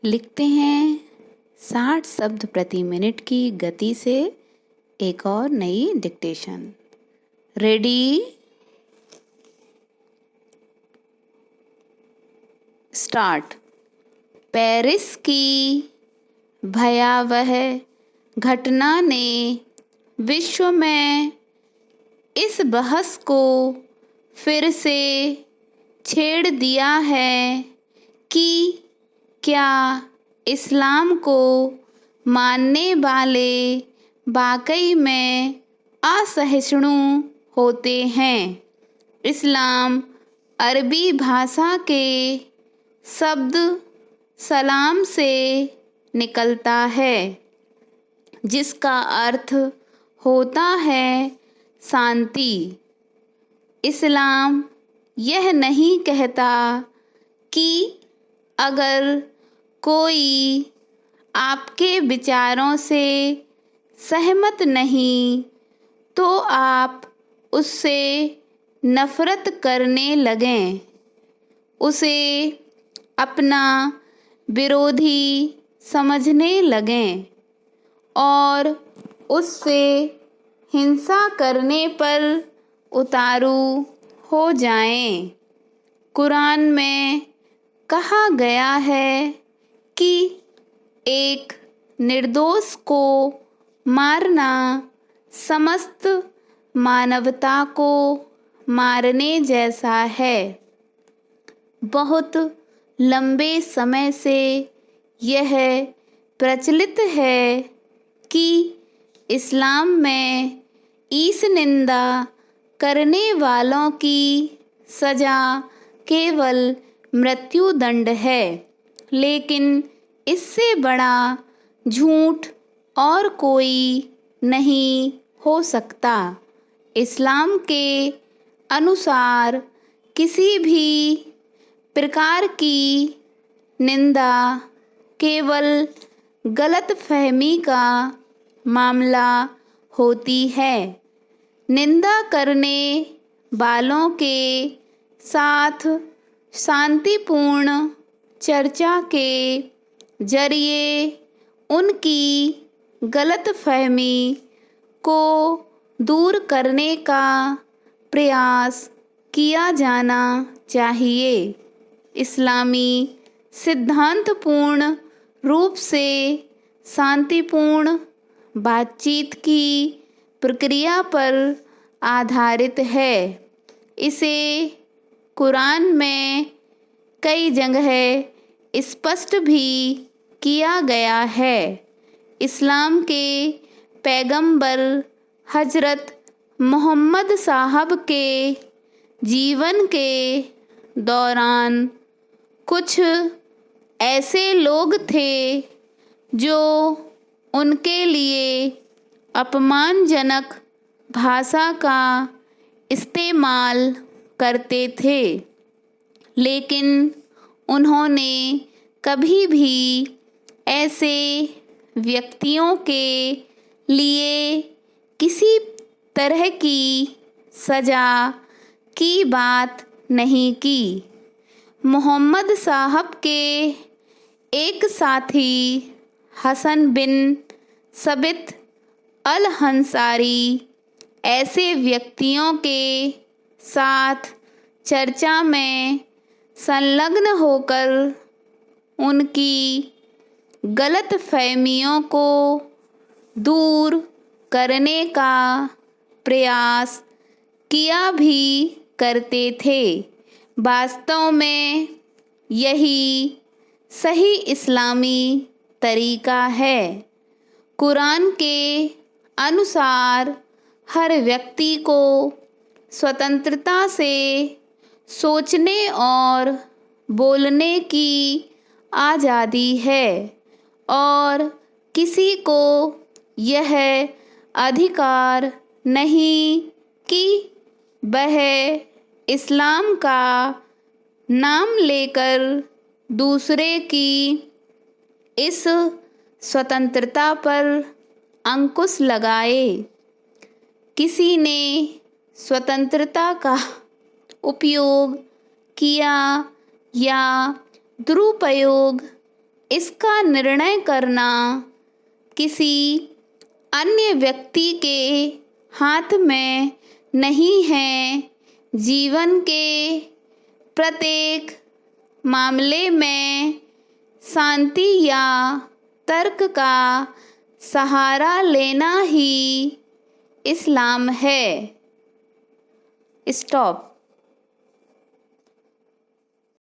लिखते हैं 60 शब्द प्रति मिनट की गति से एक और नई डिक्टेशन। Ready, start. पेरिस की भयावह घटना ने विश्व में इस बहस को फिर से छेड़ दिया है कि क्या इस्लाम को मानने वाले वाकई में असहिष्णु होते हैं। इस्लाम अरबी भाषा के शब्द सलाम से निकलता है, जिसका अर्थ होता है शांति। इस्लाम यह नहीं कहता कि अगर कोई आपके विचारों से सहमत नहीं तो आप उससे नफरत करने लगें, उसे अपना विरोधी समझने लगें और उससे हिंसा करने पर उतारू हो जाएं। कुरान में कहा गया है कि एक निर्दोष को मारना समस्त मानवता को मारने जैसा है। बहुत लंबे समय से यह प्रचलित है कि इस्लाम में ईश निंदा करने वालों की सज़ा केवल मृत्युदंड है, लेकिन इससे बड़ा झूठ और कोई नहीं हो सकता। इस्लाम के अनुसार किसी भी प्रकार की निंदा केवल गलतफहमी का मामला होती है। निंदा करने वालों के साथ शांतिपूर्ण चर्चा के जरिए उनकी गलतफहमी को दूर करने का प्रयास किया जाना चाहिए। इस्लामी सिद्धांतपूर्ण रूप से शांतिपूर्ण बातचीत की प्रक्रिया पर आधारित है। इसे कुरान में कई जगह स्पष्ट भी किया गया है। इस्लाम के पैगंबर हजरत मोहम्मद साहब के जीवन के दौरान कुछ ऐसे लोग थे जो उनके लिए अपमानजनक भाषा का इस्तेमाल करते थे, लेकिन उन्होंने कभी भी ऐसे व्यक्तियों के लिए किसी तरह की सज़ा की बात नहीं की। मोहम्मद साहब के एक साथी हसन बिन सबित अल हंसारी ऐसे व्यक्तियों के साथ चर्चा में संलग्न होकर उनकी गलतफहमियों को दूर करने का प्रयास किया भी करते थे। वास्तव में यही सही इस्लामी तरीका है। कुरान के अनुसार हर व्यक्ति को स्वतंत्रता से सोचने और बोलने की आज़ादी है और किसी को यह अधिकार नहीं कि वह इस्लाम का नाम लेकर दूसरे की इस स्वतंत्रता पर अंकुश लगाए। किसी ने स्वतंत्रता का उपयोग किया या दुरुपयोग इसका निर्णय करना किसी अन्य व्यक्ति के हाथ में नहीं है। जीवन के प्रत्येक मामले में शांति या तर्क का सहारा लेना ही इस्लाम है। स्टॉप।